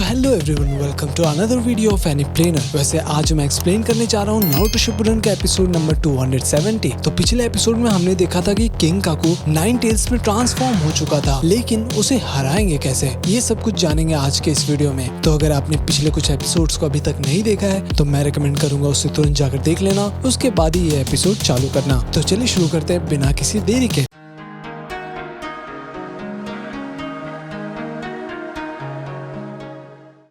Hello everyone, welcome to another video of any planner. वैसे आज मैं एक्सप्लेन करने जा रहा हूँ नारुतो शिपुडेन का एपिसोड नंबर 270। तो पिछले एपिसोड में हमने देखा था कि किंग काकू 9 टेल्स में ट्रांसफॉर्म हो चुका था, लेकिन उसे हराएंगे कैसे, ये सब कुछ जानेंगे आज के इस वीडियो में। तो अगर आपने पिछले कुछ एपिसोड्स को अभी तक नहीं देखा है तो मैं रिकमेंड करूंगा उसे तुरंत जाकर देख लेना, उसके बाद ही ये एपिसोड चालू करना। तो चलिए शुरू करते हैं बिना किसी देरी के।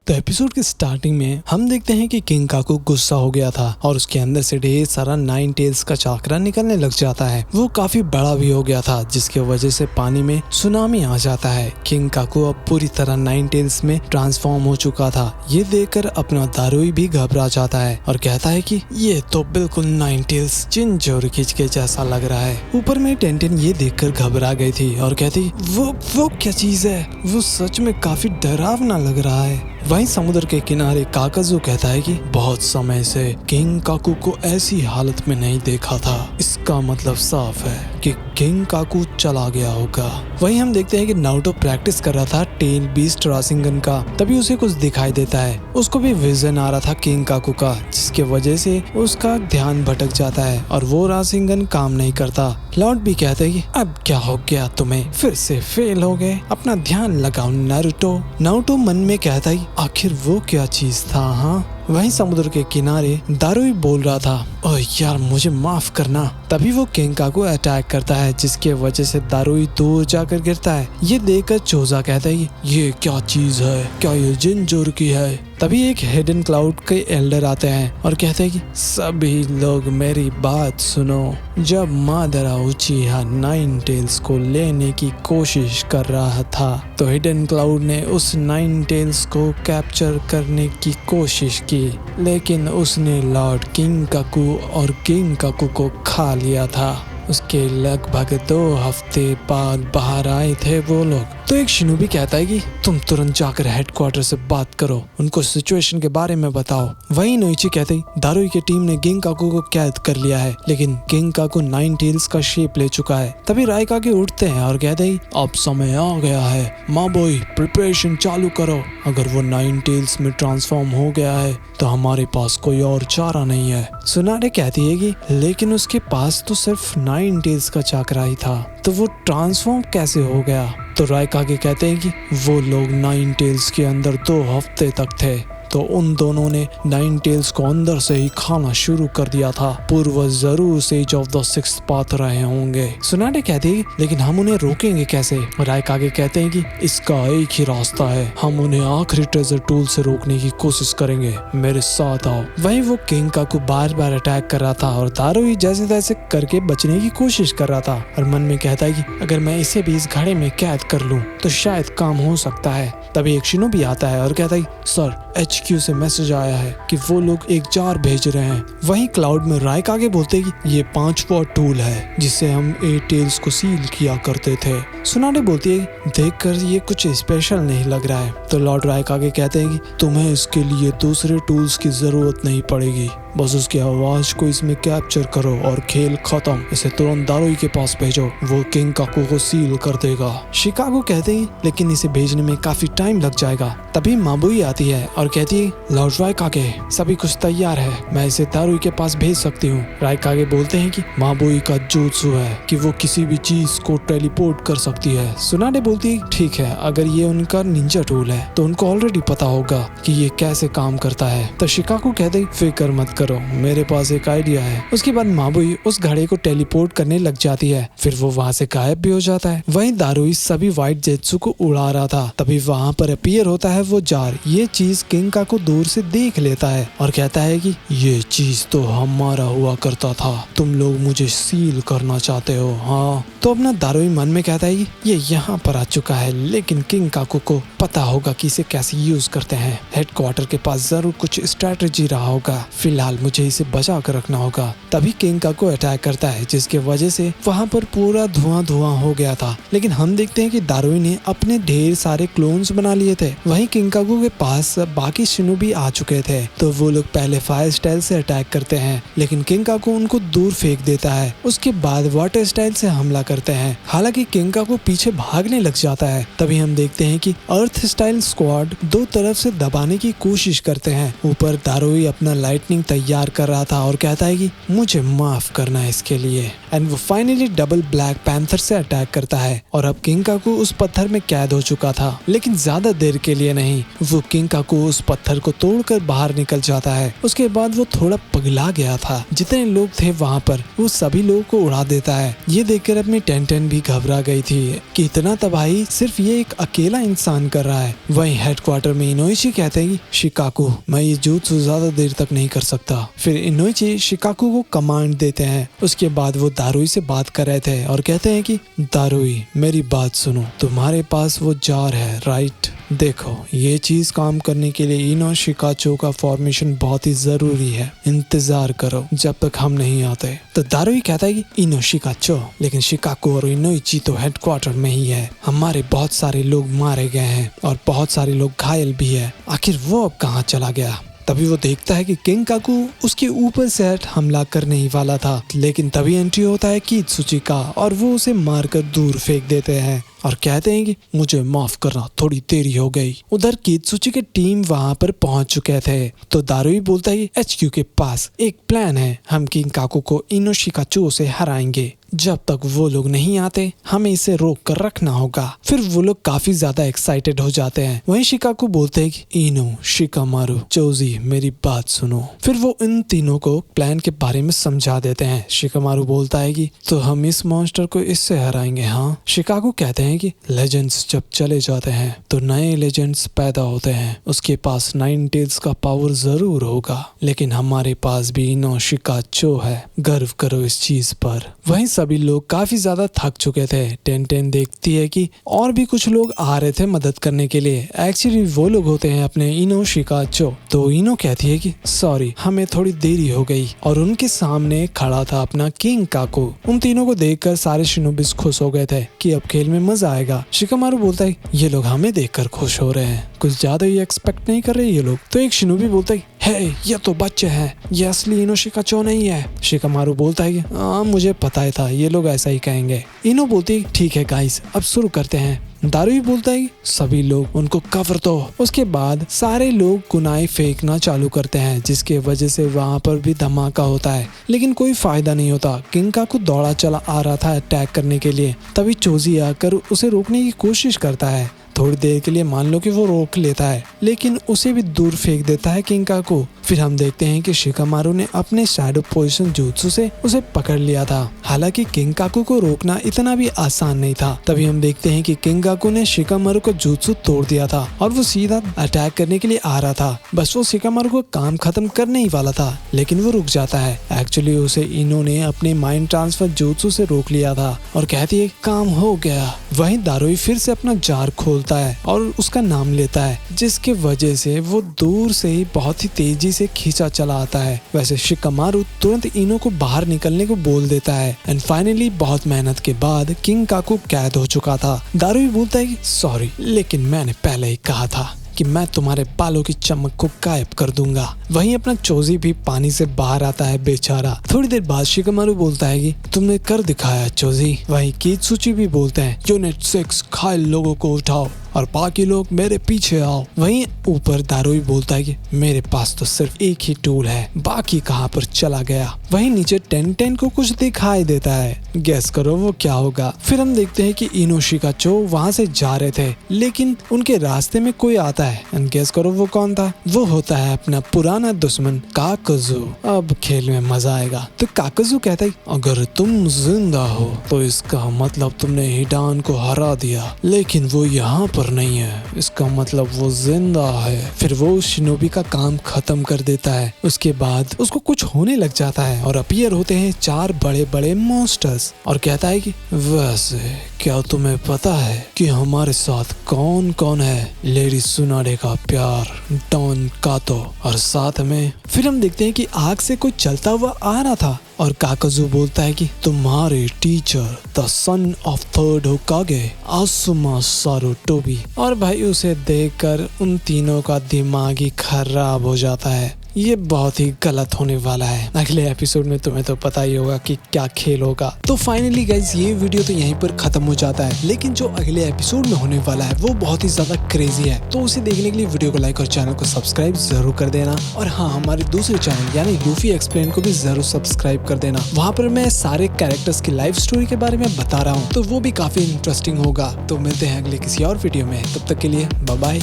तो एपिसोड के स्टार्टिंग में हम देखते हैं कि किंग काकू गुस्सा हो गया था और उसके अंदर से ढेर सारा 9 टेल्स का चाकरा निकलने लग जाता है। वो काफी बड़ा भी हो गया था, जिसके वजह से पानी में सुनामी आ जाता है। किंग काकू अब पूरी तरह 9 टेल्स में ट्रांसफॉर्म हो चुका था। ये देखकर अपना दारुई भी घबरा जाता है और कहता है कि ये तो बिल्कुल 9 टेल्स जिनचोरकी के जैसा लग रहा है। ऊपर में टेंटेन ये देखकर घबरा गई थी और कहती वो क्या चीज है, वो सच में काफी डरावना लग रहा है। वहीं समुद्र के किनारे काकाजू कहता है कि बहुत समय से किंग काकू को ऐसी हालत में नहीं देखा था। इसका मतलब साफ है कि किंग काकू चला गया होगा। वहीं हम देखते हैं कि नारुतो प्रैक्टिस कर रहा था टेल बीस्ट राशिंगन का। तभी उसे कुछ दिखाई देता है। उसको भी विजन आ रहा था किंग काकू का, जिसके वजह से उसका ध्यान भटक जाता है और वो राशिंगन काम नहीं करता। लॉर्ड भी कहते हैं कि अब क्या हो गया, तुम्हें फिर से फेल हो गए, अपना ध्यान लगाओ नारुतो मन में कहता है आखिर वो क्या चीज था। हाँ, वहीं समुद्र के किनारे दारुई बोल रहा था, ओह यार मुझे माफ करना। तभी वो किंग काकू अटैक करता है, जिसके वजह से दारुई दूर जाकर गिरता है। ये देखकर चोजा कहता है ये क्या चीज है, क्या ये जिनचोरकी है। तभी एक हिडन क्लाउड के एल्डर आते हैं और कहते हैं कि सभी लोग मेरी बात सुनो। जब मादरा उचिहा 9 टेल्स को लेने की कोशिश कर रहा था तो हिडन क्लाउड ने उस 9 टेल्स को कैप्चर करने की कोशिश की, लेकिन उसने लॉर्ड किंग काकू और किंग काकू को खा लिया था। उसके लगभग 2 हफ्ते बाद बाहर आए थे वो लोग। तो एक शिनोबी कहता है कि तुम तुरंत जाकर हेडक्वार्टर से बात करो, उनको सिचुएशन के बारे में बताओ। वहीं नोइची कहते हैं दारुई की टीम ने किंग काकू को कैद कर लिया है, लेकिन किंग काकू 9 टेल्स का शेप ले चुका है। तभी रायकागे उठते हैं और कहते हैं अब समय आ गया है, माबोई प्रिपरेशन चालू करो। अगर वो 9 टेल्स में ट्रांसफॉर्म हो गया है तो हमारे पास कोई और चारा नहीं है। सुनाडे कहती है कि लेकिन उसके पास तो सिर्फ 9 टेल्स का चाकरा ही था, तो वो ट्रांसफॉर्म कैसे हो गया। तो रायकागे कहते हैं कि वो लोग 9 टेल्स के अंदर 2 हफ्ते तक थे, तो उन दोनों ने 9 टेल्स को अंदर से ही खाना शुरू कर दिया था। पूर्वज जरूर sage of the 6th path रहे होंगे। सुनाडे कहते हैं लेकिन हम उन्हें रोकेंगे कैसे। रायकागे कहते हैं कि इसका एक ही रास्ता है, हम उन्हें आखिरी ट्रेजर टूल से रोकने की कोशिश करेंगे, मेरे साथ आओ। वहीं वो किंग काकू बार बार अटैक कर रहा था और दारुई जैसे तैसे करके बचने की कोशिश कर रहा था और मन में कहता है कि अगर मैं इसे भी इस घड़े में कैद कर लूं तो शायद काम हो सकता है। तभी एक शिनोबी आता है और कहता है सर HQ से मैसेज आया है कि वो लोग एक जार भेज रहे हैं। वहीं क्लाउड में रायकागे बोलते हैं कि ये 5वां टूल है जिससे हम 8 टेल्स को सील किया करते थे। सुनाडे बोलती है देखकर ये कुछ स्पेशल नहीं लग रहा है। तो लॉर्ड रायकागे कहते हैं कि तुम्हें इसके लिए दूसरे टूल्स की जरूरत नहीं पड़ेगी, बस उसकी आवाज को इसमें कैप्चर करो और खेल खत्म। इसे तुरंत दारुई के पास भेजो, वो किंग काकू को सील कर देगा। शिकागो कहते हैं लेकिन इसे भेजने में काफी टाइम लग जाएगा। तभी माबुई आती है और कहती है लॉर्ड रायकागे सभी कुछ तैयार है, मैं इसे दारुई के पास भेज सकती हूँ। रायकागे बोलते हैं कि माबुई का जुत्सु है कि वो किसी भी चीज को टेलीपोर्ट कर सकती है। सुनाडे बोलती है ठीक है, अगर ये उनका निंजा टूल है तो उनको ऑलरेडी पता होगा कि ये कैसे काम करता है। तो शिकागो कहते हैं फिक्र मत करो, मेरे पास एक आइडिया है। उसके बाद माबुई उस घड़े को टेलीपोर्ट करने लग जाती है, फिर वो वहाँ से गायब भी हो जाता है। वहीं दारुई सभी व्हाइट जेत्सु को उड़ा रहा था, तभी वहाँ पर अपीयर होता है वो जार। ये चीज किंग काकू दूर से देख लेता है और कहता है कि ये चीज तो हमारा हुआ करता था, तुम लोग मुझे सील करना चाहते हो। हाँ, तो अपना दारुई मन में कहता है कि ये यहाँ पर आ चुका है, लेकिन किंग काकू को पता होगा कि इसे कैसे यूज करते हैं। हेडक्वार्टर के पास जरूर कुछ स्ट्रेटेजी रहा होगा। फिलहाल फिलहाल मुझे इसे बचा कर रखना होगा। तभी किंकाकू अटैक करता है, जिसके वजह से वहाँ पर पूरा धुआं धुआं हो गया था। लेकिन हम देखते हैं कि दारुई ने अपने ढेर सारे क्लोन्स बना लिए थे। वहीं किंकाकू के पास बाकी शिनोबी आ चुके थे, तो वो लोग पहले फायर स्टाइल से अटैक करते हैं, लेकिन किंकाकू उनको दूर फेंक देता है। उसके बाद वाटर स्टाइल से हमला करते हैं। हालांकि किंकाकू पीछे भागने लग जाता है। तभी हम देखते हैं कि अर्थ स्टाइल स्क्वाड दो तरफ से दबाने की कोशिश करते हैं। ऊपर दारुई अपना लाइटनिंग तैयार कर रहा था और कहता है कि मुझे माफ करना है इसके लिए। एंड वो फाइनली डबल ब्लैक पैंथर से अटैक करता है और अब किंकाकू उस पत्थर में कैद हो चुका था, लेकिन ज्यादा देर के लिए नहीं। वो किंकाकू उस पत्थर को तोड़कर बाहर निकल जाता है। उसके बाद वो थोड़ा पगला गया था। जितने लोग थे वहाँ पर वो सभी लोगों को उड़ा देता है। ये देखकर अपनी टेंटेन भी घबरा गई थी कि इतना तबाही सिर्फ ये एक अकेला इंसान कर रहा है। वहीं हेडक्वार्टर में इनोइची कहते हैं कि शिकाकू, मैं ये जुत्सु ज्यादा देर तक नहीं कर सकता। फिर इनोइची शिकाकू को कमांड देते हैं। उसके बाद वो दारुई से बात कर रहे थे और कहते हैं कि दारुई, मेरी बात सुनो, तुम्हारे पास वो जार है राइट? देखो, ये चीज काम करने के लिए इनो शिकाचो का फॉर्मेशन बहुत ही जरूरी है। इंतजार करो जब तक हम नहीं आते। तो दारुई कहता है कि इनो शिकाचो, लेकिन शिकाकू और इनोइची तो हेडक्वार्टर में ही है। हमारे बहुत सारे लोग मारे गए हैं और बहुत सारे लोग घायल भी है। आखिर वो अब कहाँ चला गया? तभी वो देखता है कि किंकाकू उसके ऊपर से हमला करने ही वाला था, लेकिन तभी एंट्री होता है कित्सुची का और वो उसे मारकर दूर फेंक देते हैं और कहते हैं कि मुझे माफ करना, थोड़ी देरी हो गई। उधर कित्सुची के टीम वहाँ पर पहुँच चुके थे। तो दारुई बोलता है कि HQ के पास एक प्लान है, हम किंकाकू को इनो शिकाचो से हराएंगे। जब तक वो लोग नहीं आते हमें इसे रोक कर रखना होगा। फिर वो लोग काफी ज्यादा एक्साइटेड हो जाते हैं। वहीं शिकाकू बोलते हैं कि इनो, शिकामारू, चोजी, मेरी बात सुनो। फिर वो इन तीनों को प्लान के बारे में समझा देते हैं। शिकामारू बोलता है कि तो हम इस मॉन्स्टर को इससे हराएंगे, हाँ? शिकाकू कहते हैं कि लेजेंड्स जब चले जाते हैं तो नए लेजेंड्स पैदा होते हैं। उसके पास 9 टेल्स का पावर जरूर होगा, लेकिन हमारे पास भी इनो शिकाचो है। गर्व करो इस चीज पर। वहीं सभी लोग काफी ज्यादा थक चुके थे। टेंटेन देखती है कि और भी कुछ लोग आ रहे थे मदद करने के लिए। एक्चुअली वो लोग होते हैं अपने इनो शिकाचो। तो इनो कहती है कि सॉरी, हमें थोड़ी देरी हो गई, और उनके सामने खड़ा था अपना किंकाकू। उन तीनों को देखकर सारे शिनोबिस खुश हो गए थे कि अब खेल में मजा आएगा। शिकामारू बोलता है ये लोग हमें देखकर खुश हो रहे हैं, कुछ ज्यादा ही एक्सपेक्ट नहीं कर रहे ये लोग। तो एक शिनोबी बोलता है हे, ये तो बच्चे हैं, ये असली इनो शिकाचो नहीं है। शिकामारू बोलता है कि मुझे पता ही था ये लोग ऐसा ही कहेंगे। इनो बोलती है ठीक है गाइस, अब शुरू करते हैं। दारुई बोलता है सभी लोग उनको कवर दो। उसके बाद सारे लोग कुनाई फेंकना चालू करते हैं, जिसके वजह से वहाँ पर भी धमाका होता है, लेकिन कोई फायदा नहीं होता। किंकाकू दौड़ा चला आ रहा था अटैक करने के लिए। तभी चोजी आकर उसे रोकने की कोशिश करता है। थोड़ी देर के लिए मान लो कि वो रोक लेता है, लेकिन उसे भी दूर फेंक देता है किंकाकू। फिर हम देखते हैं कि शिकामारू ने अपने शैडो पोजीशन jutsu से उसे पकड़ लिया था। हालांकि किंकाकू को रोकना इतना भी आसान नहीं था। तभी हम देखते हैं कि किंकाकू ने शिकामारू को jutsu तोड़ दिया था और वो सीधा अटैक करने के लिए आ रहा था। बस वो शिकामारू को काम खत्म करने ही वाला था, लेकिन वो रुक जाता है। एक्चुअली उसे इनो ने अपने माइंड ट्रांसफर jutsu से रोक लिया था और कहती है काम हो गया। वहीं दारुई फिर से अपना जार खोलता है और उसका नाम लेता है, जिसके वजह से वो दूर से ही बहुत ही तेजी से खींचा चला आता है। वैसे शिकामारू तुरंत इनो को बाहर निकलने को बोल देता है। एंड फाइनली बहुत मेहनत के बाद किंकाकू कैद हो चुका था। दारुई बोलता है कि सॉरी, लेकिन मैंने पहले ही कहा था कि मैं तुम्हारे बालों की चमक को गायब कर दूंगा। वहीं अपना चोजी भी पानी से बाहर आता है बेचारा। थोड़ी देर बाद शिकामारू बोलता है कि तुमने कर दिखाया चोजी। वहीं कित्सुची भी बोलते हैं यूनिट 6 घायल लोगों को उठाओ और बाकी लोग मेरे पीछे आओ। वहीं ऊपर दारुई बोलता है कि मेरे पास तो सिर्फ एक ही टूल है, बाकी कहाँ पर चला गया। वहीं नीचे टेंटेन को कुछ दिखाई देता है, गेस करो वो क्या होगा। फिर हम देखते हैं कि इनो शिकाचो वहाँ से जा रहे थे, लेकिन उनके रास्ते में कोई आता है। एंड गेस करो वो कौन था? वो होता है अपना पुराना दुश्मन काकुजू। अब खेल में मजा आएगा। तो काकुजू कहता है अगर तुम जिंदा हो तो इसका मतलब तुमने हिडान को हरा दिया, लेकिन वो यहाँ पर नहीं है, इसका मतलब वो जिंदा है। फिर वो शिनोबी का काम खत्म कर देता है। उसके बाद उसको कुछ होने लग जाता है और अपीयर होते हैं 4 बड़े बड़े मॉन्स्टर्स और कहता है कि वैसे क्या तुम्हें पता है कि हमारे साथ कौन कौन है? लेडी सुनाडे का प्यार, डॉन कातो, और साथ में फिर हम देखते हैं कि आग से कोई चलता हुआ आ रहा था और काकाजू बोलता है कि तुम्हारे teacher the son of third Hokage Asuma Sarutobi. और भाई उसे देखकर उन तीनों का दिमाग ही खराब हो जाता है। ये बहुत ही गलत होने वाला है। अगले एपिसोड में तुम्हें तो पता ही होगा कि क्या खेल होगा। तो फाइनली गाइज ये वीडियो तो यहीं पर खत्म हो जाता है, लेकिन जो अगले एपिसोड में होने वाला है वो बहुत ही ज्यादा क्रेजी है। तो उसे देखने के लिए वीडियो को लाइक और चैनल को सब्सक्राइब जरूर कर देना। और हाँ, हमारे दूसरे चैनल यानी लूफी एक्सप्लेन को भी जरूर सब्सक्राइब कर देना। वहाँ पर मैं सारे कैरेक्टर्स की लाइफ स्टोरी के बारे में बता रहा हूँ, तो वो भी काफी इंटरेस्टिंग होगा। तो मिलते हैं अगले किसी और वीडियो में, तब तक के लिए बाय बाय।